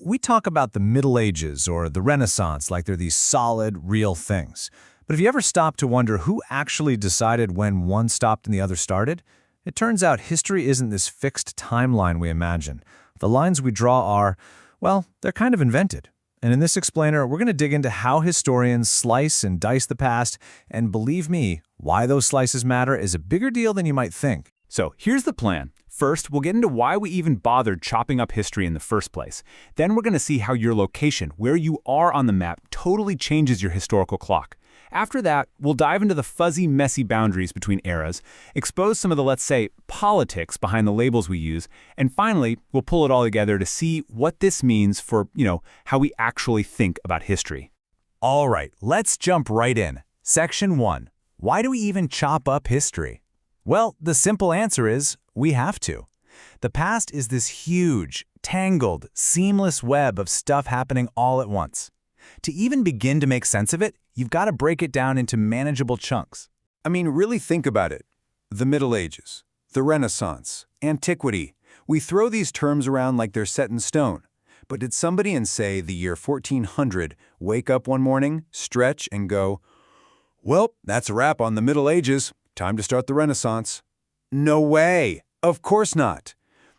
We talk about the Middle Ages or the Renaissance like they're these solid, real things. But have you ever stopped to wonder who actually decided when one stopped and the other started? It turns out history isn't this fixed timeline we imagine. The lines we draw are, well, they're kind of invented. And in this explainer, we're going to dig into how historians slice and dice the past, and believe me, why those slices matter is a bigger deal than you might think. So here's the plan. First, we'll get into why we even bothered chopping up history in the first place. Then we're going to see how your location, where you are on the map, totally changes your historical clock. After that, we'll dive into the fuzzy, messy boundaries between eras, expose some of the, let's say, politics behind the labels we use, and finally, we'll pull it all together to see what this means for, how we actually think about history. All right, let's jump right in. Section 1. Why do we even chop up history? Well, the simple answer is, we have to. The past is this huge, tangled, seamless web of stuff happening all at once. To even begin to make sense of it, you've got to break it down into manageable chunks. I mean, really think about it. The Middle Ages, the Renaissance, antiquity. We throw these terms around like they're set in stone. But did somebody in, say, the year 1400 wake up one morning, stretch, and go, "Well, that's a wrap on the Middle Ages. Time to start the Renaissance"? No way! Of course not.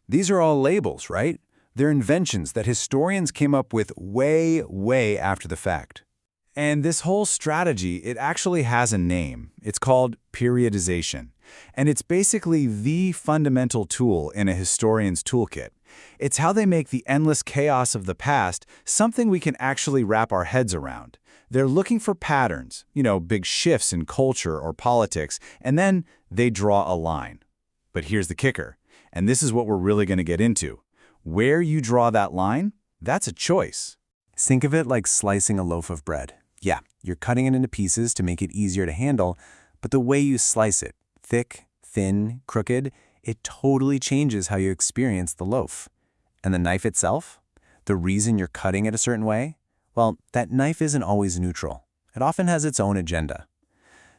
These are all labels, right? They're inventions that historians came up with way, way after the fact. And this whole strategy, it actually has a name. It's called periodization. And it's basically the fundamental tool in a historian's toolkit. It's how they make the endless chaos of the past something we can actually wrap our heads around. They're looking for patterns, big shifts in culture or politics, and then they draw a line. But here's the kicker, and this is what we're really going to get into. Where you draw that line, that's a choice. Think of it like slicing a loaf of bread. Yeah, you're cutting it into pieces to make it easier to handle, but the way you slice it, thick, thin, crooked, it totally changes how you experience the loaf. And the knife itself? The reason you're cutting it a certain way? Well, that knife isn't always neutral. It often has its own agenda.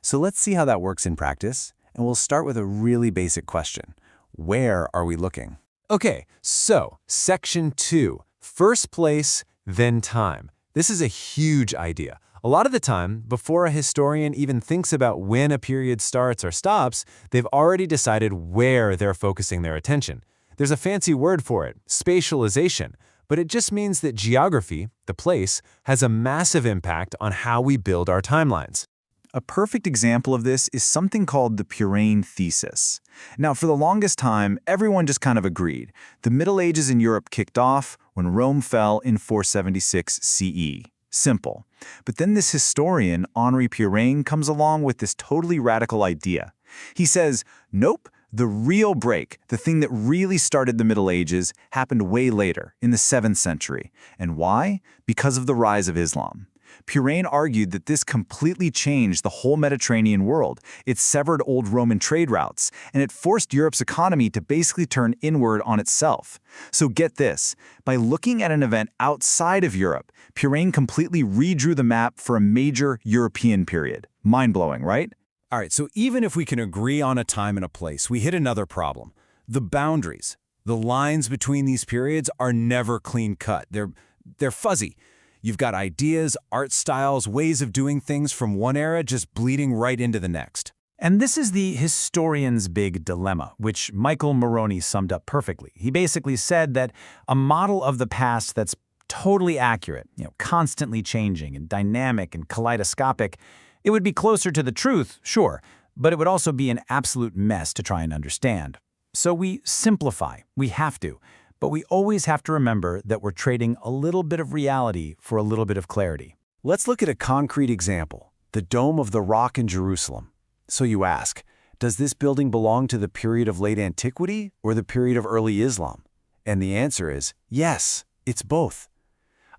So let's see how that works in practice, and we'll start with a really basic question. Where are we looking? Okay, so Section 2, first place, then time. This is a huge idea. A lot of the time, before a historian even thinks about when a period starts or stops, they've already decided where they're focusing their attention. There's a fancy word for it, spatialization, but it just means that geography, the place, has a massive impact on how we build our timelines. A perfect example of this is something called the Periodization thesis. Now, for the longest time, everyone just kind of agreed. The Middle Ages in Europe kicked off when Rome fell in 476 CE. Simple. But then this historian, Henri Periodization, comes along with this totally radical idea. He says, nope, the real break, the thing that really started the Middle Ages, happened way later, in the 7th century. And why? Because of the rise of Islam. Periodization argued that this completely changed the whole Mediterranean world. It severed old Roman trade routes, and it forced Europe's economy to basically turn inward on itself. So get this, by looking at an event outside of Europe, Periodization completely redrew the map for a major European period. Mind-blowing, right? All right, so even if we can agree on a time and a place, we hit another problem. The boundaries, the lines between these periods are never clean-cut. They're fuzzy. You've got ideas, art styles, ways of doing things from one era just bleeding right into the next. And this is the historian's big dilemma, which Michael Moroni summed up perfectly. He basically said that a model of the past that's totally accurate, constantly changing and dynamic and kaleidoscopic, it would be closer to the truth, sure, but it would also be an absolute mess to try and understand. So we simplify. We have to. But we always have to remember that we're trading a little bit of reality for a little bit of clarity. Let's look at a concrete example, the Dome of the Rock in Jerusalem. So you ask, does this building belong to the period of late antiquity or the period of early Islam? And the answer is yes, it's both.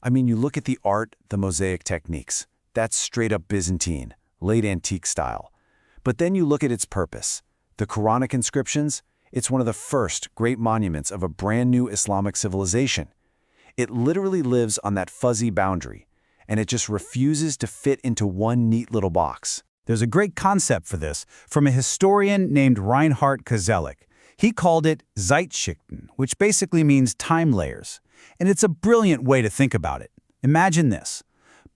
I mean, you look at the art, the mosaic techniques. That's straight up Byzantine, late antique style. But then you look at its purpose. The Quranic inscriptions, it's one of the first great monuments of a brand new Islamic civilization. It literally lives on that fuzzy boundary, and it just refuses to fit into one neat little box. There's a great concept for this from a historian named Reinhard Koselleck. He called it Zeitschichten, which basically means time layers. And it's a brilliant way to think about it. Imagine this.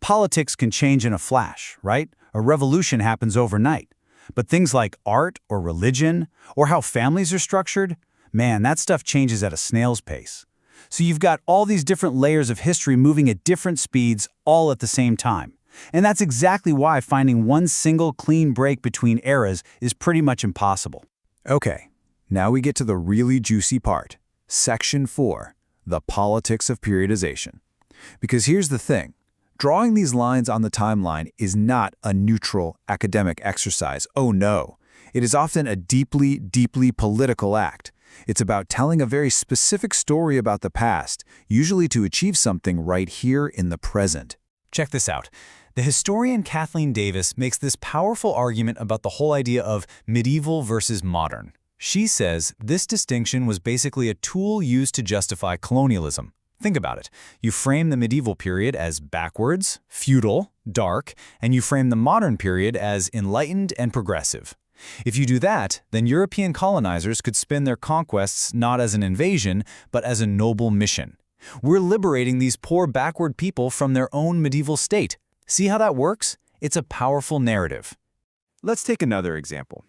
Politics can change in a flash, right? A revolution happens overnight. But things like art or religion, or how families are structured, man, that stuff changes at a snail's pace. So you've got all these different layers of history moving at different speeds all at the same time. And that's exactly why finding one single clean break between eras is pretty much impossible. Okay, now we get to the really juicy part. Section 4, the politics of periodization. Because here's the thing. Drawing these lines on the timeline is not a neutral academic exercise. Oh no. It is often a deeply, deeply political act. It's about telling a very specific story about the past, usually to achieve something right here in the present. Check this out. The historian Kathleen Davis makes this powerful argument about the whole idea of medieval versus modern. She says this distinction was basically a tool used to justify colonialism. Think about it. You frame the medieval period as backwards, feudal, dark, and you frame the modern period as enlightened and progressive. If you do that, then European colonizers could spin their conquests not as an invasion, but as a noble mission. We're liberating these poor backward people from their own medieval state. See how that works? It's a powerful narrative. Let's take another example.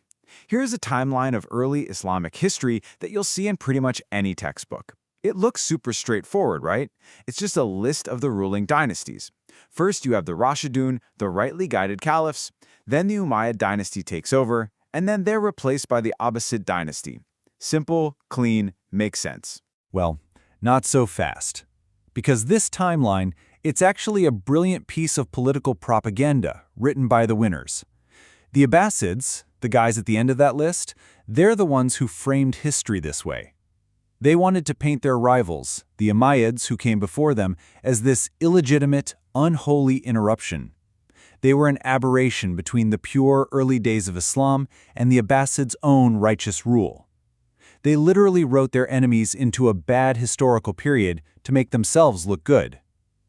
Here's a timeline of early Islamic history that you'll see in pretty much any textbook. It looks super straightforward, right? It's just a list of the ruling dynasties. First, you have the Rashidun, the rightly guided caliphs. Then the Umayyad dynasty takes over, and then they're replaced by the Abbasid dynasty. Simple, clean, makes sense. Well, not so fast. Because this timeline, it's actually a brilliant piece of political propaganda written by the winners. The Abbasids, the guys at the end of that list, they're the ones who framed history this way. They wanted to paint their rivals, the Umayyads who came before them, as this illegitimate, unholy interruption. They were an aberration between the pure early days of Islam and the Abbasids' own righteous rule. They literally wrote their enemies into a bad historical period to make themselves look good.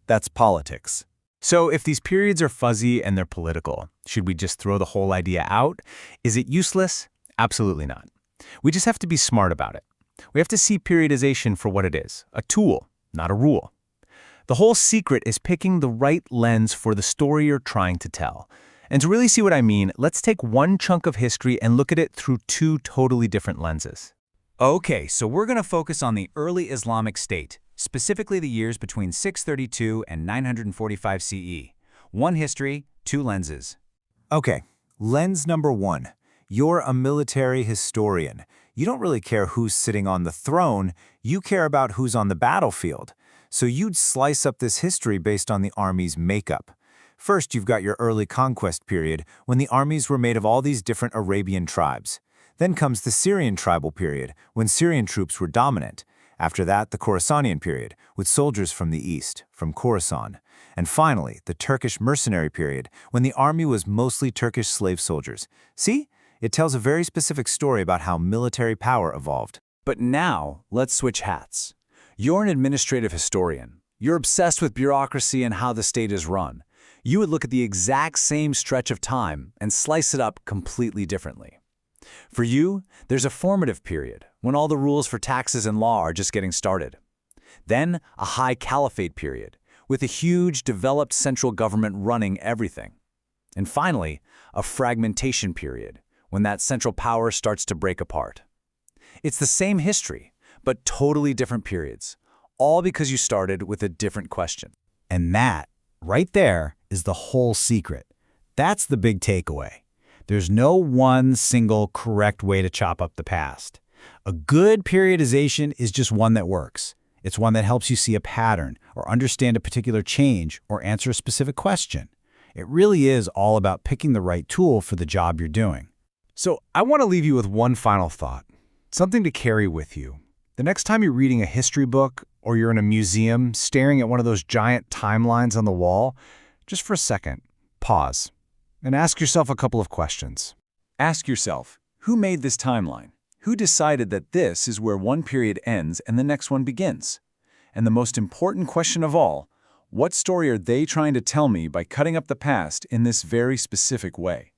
That's politics. So if these periods are fuzzy and they're political, should we just throw the whole idea out? Is it useless? Absolutely not. We just have to be smart about it. We have to see periodization for what it is, a tool, not a rule. The whole secret is picking the right lens for the story you're trying to tell. And to really see what I mean, let's take one chunk of history and look at it through two totally different lenses. Okay, so we're going to focus on the early Islamic state, specifically the years between 632 and 945 CE. One history, two lenses. Okay, lens number 1. You're a military historian. You don't really care who's sitting on the throne, you care about who's on the battlefield. So you'd slice up this history based on the army's makeup. First, you've got your early conquest period, when the armies were made of all these different Arabian tribes. Then comes the Syrian tribal period, when Syrian troops were dominant. After that, the Khorasanian period, with soldiers from the east, from Khorasan. And finally, the Turkish mercenary period, when the army was mostly Turkish slave soldiers. See? It tells a very specific story about how military power evolved. But now, let's switch hats. You're an administrative historian. You're obsessed with bureaucracy and how the state is run. You would look at the exact same stretch of time and slice it up completely differently. For you, there's a formative period, when all the rules for taxes and law are just getting started. Then, a high caliphate period, with a huge, developed central government running everything. And finally, a fragmentation period, when that central power starts to break apart. It's the same history, but totally different periods, all because you started with a different question. And that, right there, is the whole secret. That's the big takeaway. There's no one single correct way to chop up the past. A good periodization is just one that works. It's one that helps you see a pattern, or understand a particular change, or answer a specific question. It really is all about picking the right tool for the job you're doing. So I want to leave you with one final thought, something to carry with you. The next time you're reading a history book or you're in a museum staring at one of those giant timelines on the wall, just for a second, pause and ask yourself a couple of questions. Ask yourself, who made this timeline? Who decided that this is where one period ends and the next one begins? And the most important question of all, what story are they trying to tell me by cutting up the past in this very specific way?